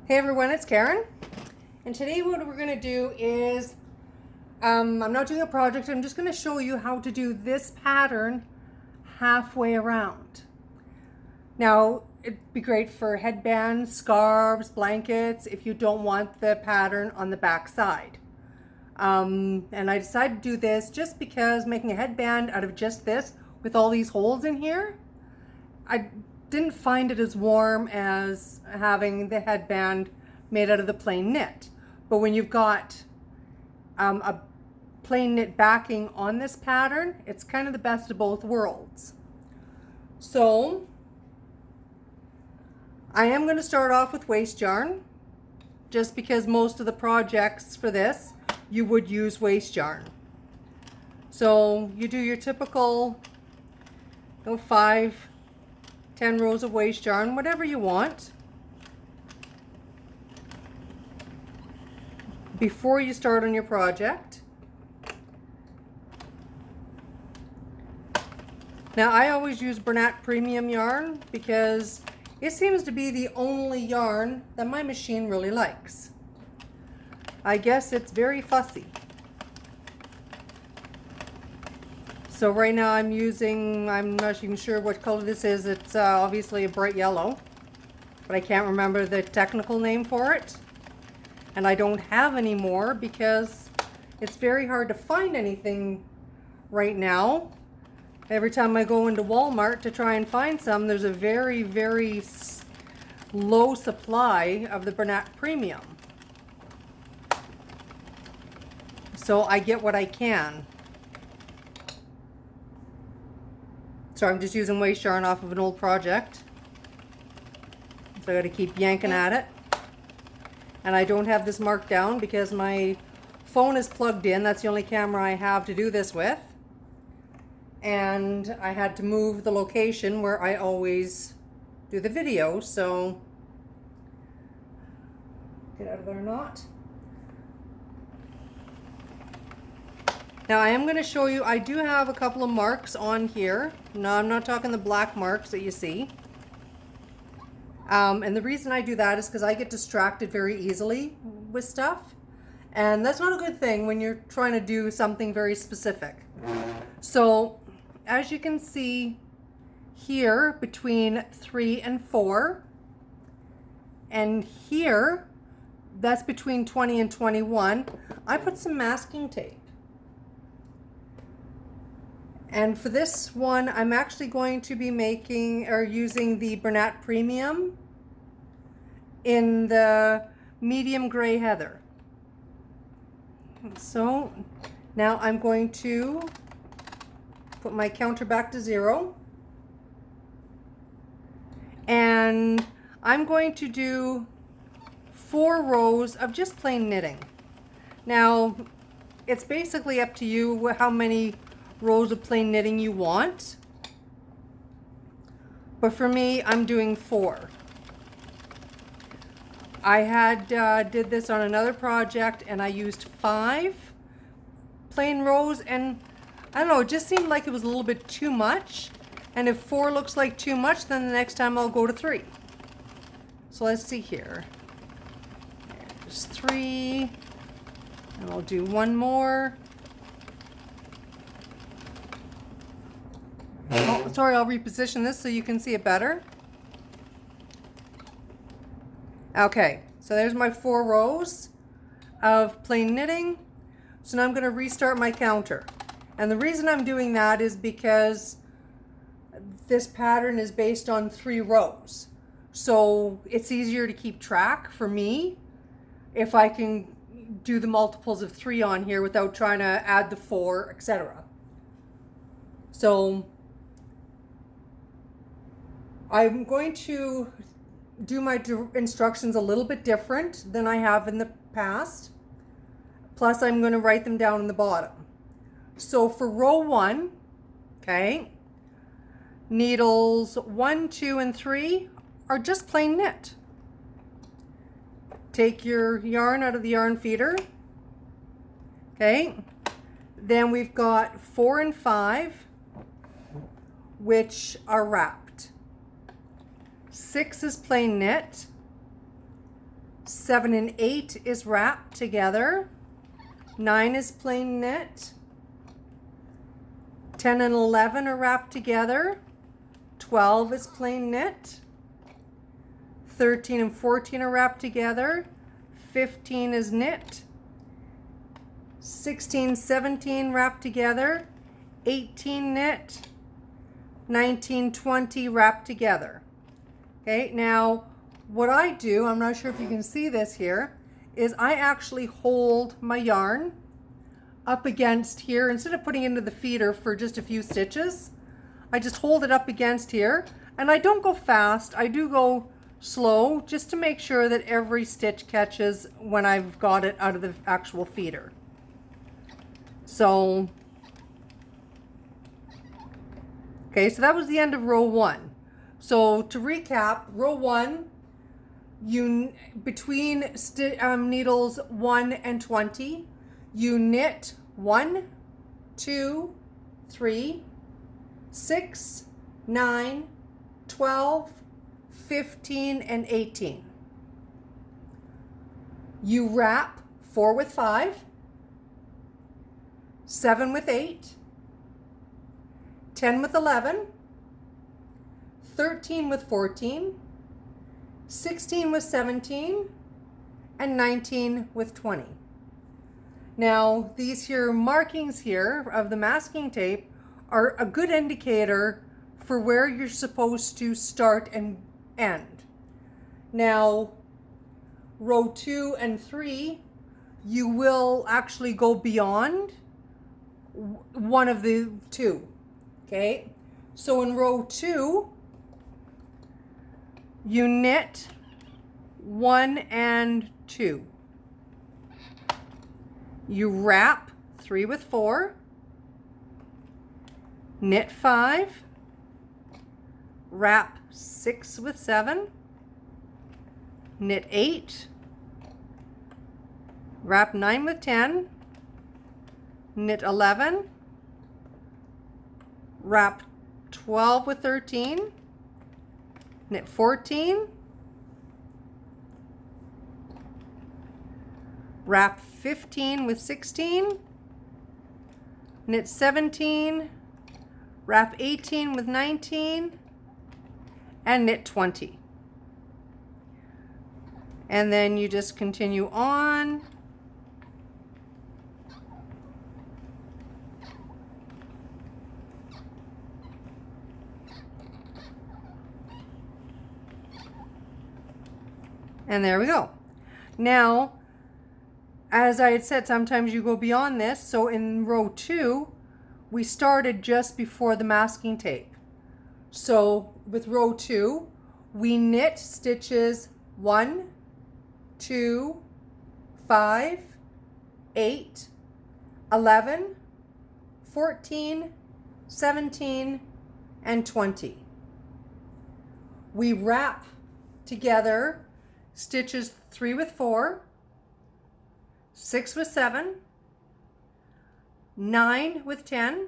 Hey everyone, it's Karen, and today what we're going to do is, I'm not doing a project, I'm just going to show you how to do this pattern halfway around. Now, it'd be great for headbands, scarves, blankets, if you don't want the pattern on the back side. And I decided to do this just because making a headband out of just this, with all these holes in here, I didn't find it as warm as having the headband made out of the plain knit. But when you've got a plain knit backing on this pattern, it's kind of the best of both worlds. So I am going to start off with waste yarn, just because most of the projects for this you would use waste yarn. So you do your typical 5-10 rows of waste yarn, whatever you want, before you start on your project. Now I always use Bernat premium yarn because it seems to be the only yarn that my machine really likes. I guess it's very fussy. So right now I'm not even sure what color this is. It's obviously a bright yellow, but I can't remember the technical name for it. And I don't have any more because it's very hard to find anything right now. Every time I go into Walmart to try and find some, there's a very, very low supply of the Bernat Premium. So I get what I can. So I'm just using waste yarn off of an old project. So I got to keep yanking at it. And I don't have this marked down because my phone is plugged in. That's the only camera I have to do this with. And I had to move the location where I always do the video. So get out of there, knot. Now I am going to show you, I do have a couple of marks on here. No, I'm not talking the black marks that you see. And the reason I do that is because I get distracted very easily with stuff. And that's not a good thing when you're trying to do something very specific. So as you can see here, between 3 and 4, and here, that's between 20 and 21, I put some masking tape. And for this one, I'm actually going to be using the Bernat Premium in the medium gray heather. So now I'm going to put my counter back to 0. And I'm going to do 4 rows of just plain knitting. Now, it's basically up to you how many rows of plain knitting you want, but for me I'm doing 4. I did this on another project and I used 5 plain rows, and I don't know, it just seemed like it was a little bit too much, and if 4 looks like too much, then the next time I'll go to 3. So let's see here. There's 3, and I'll do 1 more. Oh, sorry, I'll reposition this so you can see it better. Okay, so there's my 4 rows of plain knitting. So now I'm going to restart my counter. And the reason I'm doing that is because this pattern is based on 3 rows. So it's easier to keep track for me if I can do the multiples of 3 on here without trying to add the 4, etc. So I'm going to do my instructions a little bit different than I have in the past. Plus I'm going to write them down in the bottom. So for row 1, okay, needles 1, 2, and 3 are just plain knit. Take your yarn out of the yarn feeder. Okay, then we've got 4 and 5, which are wrapped. 6 is plain knit. 7 and 8 is wrapped together. 9 is plain knit. 10 and 11 are wrapped together. 12 is plain knit. 13 and 14 are wrapped together. 15 is knit. 16, 17 wrapped together. 18 knit. 19, 20 wrapped together. Okay, now what I do, I'm not sure if you can see this here, is I actually hold my yarn up against here. Instead of putting it into the feeder for just a few stitches, I just hold it up against here, and I don't go fast. I do go slow just to make sure that every stitch catches when I've got it out of the actual feeder. So, okay, so that was the end of row 1. So to recap, row 1, you between needles 1 and 20, you knit 1, 2, 3, 6, 9, 12, 15, and 18. You wrap 4 with 5, 7 with 8, 10 with 11, 13 with 14, 16 with 17, and 19 with 20. Now, these here markings here of the masking tape are a good indicator for where you're supposed to start and end. Now, row 2 and 3, you will actually go beyond one of the two. Okay, so in row 2, you knit 1 and 2. You wrap 3 with 4, knit 5, wrap 6 with 7, knit 8, wrap 9 with 10, knit 11, wrap 12 with 13, knit 14, wrap 15 with 16, knit 17, wrap 18 with 19, and knit 20. And then you just continue on. And there we go. Now, as I had said, sometimes you go beyond this. So in row 2, we started just before the masking tape. So with row 2, we knit stitches 1, 2, 5, 8, 11, 14, 17, and 20. We wrap together stitches 3 with 4, 6 with 7, 9 with 10,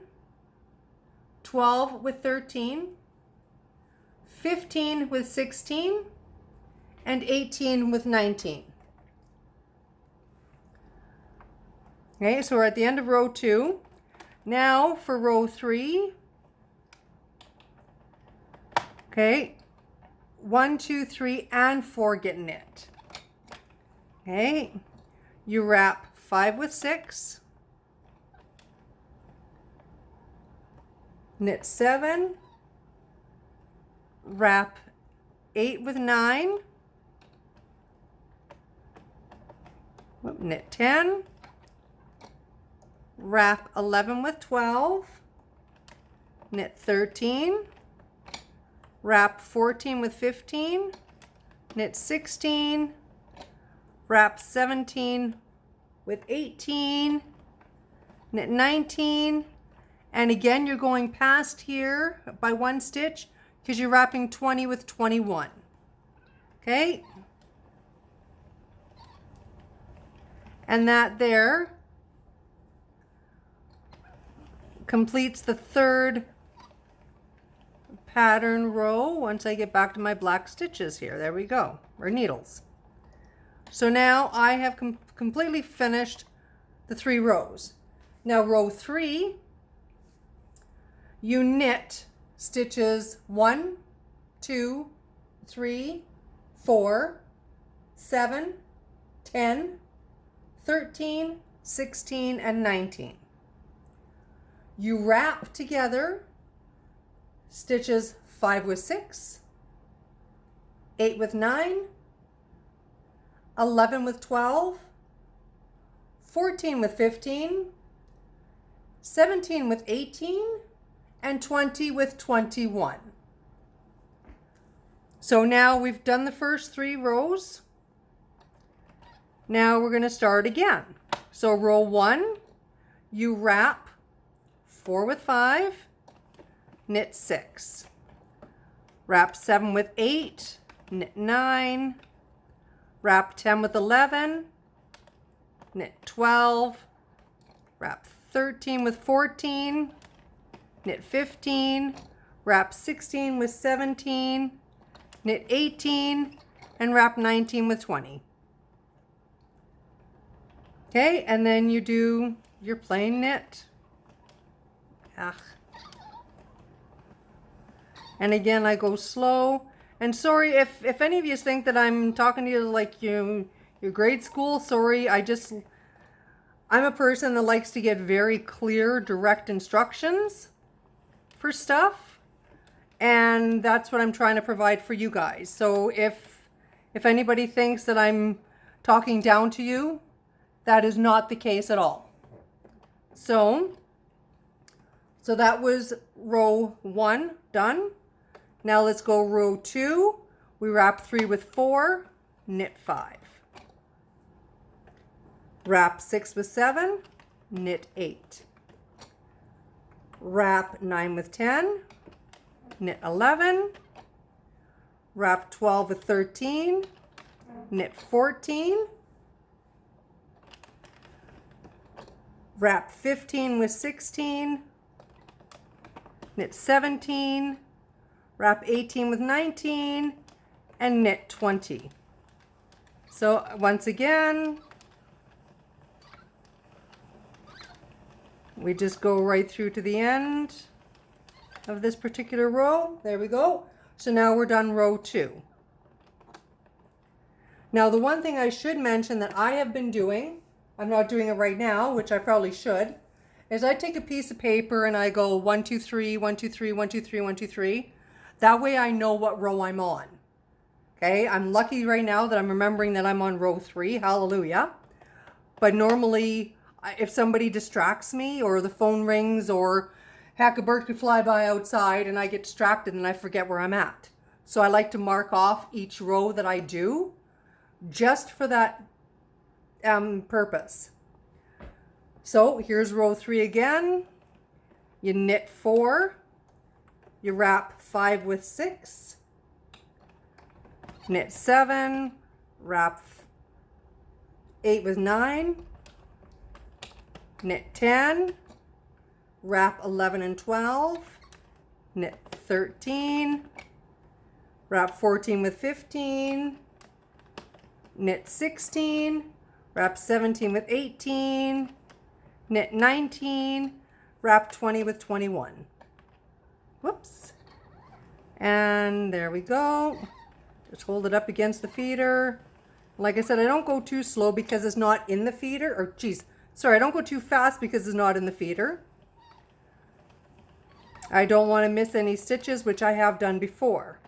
12 with 13, 15 with 16, and 18 with 19. Okay, so we're at the end of row 2. Now for row 3. Okay, 1, 2, 3, and 4 get knit. Okay, you wrap 5 with 6, knit 7, wrap 8 with 9, knit 10, wrap 11 with 12, knit 13, wrap 14 with 15, knit 16, wrap 17 with 18, knit 19, and again you're going past here by 1 stitch because you're wrapping 20 with 21. Okay, and that there completes the 3rd pattern row once I get back to my black stitches here. There we go, or needles. So now I have completely finished the 3 rows. Now row 3, you knit stitches 1, 2, 3, 4, 7, 10, 13, 16, and 19. You wrap together stitches 5 with 6, 8 with 9, 11 with 12, 14 with 15, 17 with 18, and 20 with 21. So now we've done the first 3 rows. Now we're going to start again. So row 1, you wrap 4 with 5, knit 6. Wrap 7 with 8, knit 9. Wrap 10 with 11, knit 12. Wrap 13 with 14, knit 15. Wrap 16 with 17, knit 18, and wrap 19 with 20. Okay, and then you do your plain knit. And again, I go slow. And sorry if any of you think that I'm talking to you like your grade school. Sorry, I'm a person that likes to get very clear, direct instructions for stuff. And that's what I'm trying to provide for you guys. So if anybody thinks that I'm talking down to you, that is not the case at all. So that was row 1 done. Now let's go row 2. We wrap 3 with 4, knit 5. Wrap 6 with 7, knit 8. Wrap 9 with 10, knit 11. Wrap 12 with 13, knit 14. Wrap 15 with 16, knit 17. Wrap 18 with 19, and knit 20. So once again, we just go right through to the end of this particular row. There we go. So now we're done row 2. Now the one thing I should mention that I have been doing, I'm not doing it right now, which I probably should, is I take a piece of paper and I go 1, 2, 3, 1, 2, 3, 1, 2, 3, 1, 2, 3. That way I know what row I'm on. Okay, I'm lucky right now that I'm remembering that I'm on row 3. Hallelujah. But normally, if somebody distracts me or the phone rings or heck, a bird could fly by outside and I get distracted and I forget where I'm at. So I like to mark off each row that I do just for that purpose. So here's row 3 again. You knit 4. You wrap 5 with 6, knit 7, wrap 8 with 9, knit 10, wrap 11 and 12, knit 13, wrap 14 with 15, knit 16, wrap 17 with 18, knit 19, wrap 20 with 21. Whoops. And there we go. Just hold it up against the feeder. Like I said, I don't go too slow because it's not in the feeder. Or geez, sorry, I don't go too fast because it's not in the feeder. I don't want to miss any stitches, which I have done before.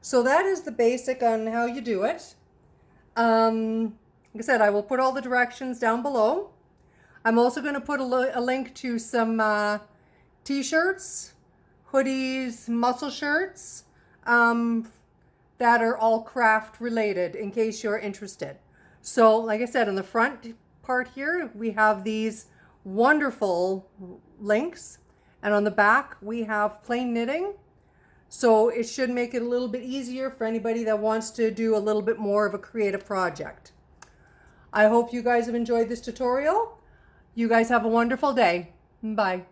So that is the basic on how you do it. Like I said, I will put all the directions down below. I'm also going to put a link to some t-shirts, hoodies, muscle shirts that are all craft related in case you're interested. So like I said, on the front part here, we have these wonderful links. And on the back, we have plain knitting. So it should make it a little bit easier for anybody that wants to do a little bit more of a creative project. I hope you guys have enjoyed this tutorial. You guys have a wonderful day. Bye.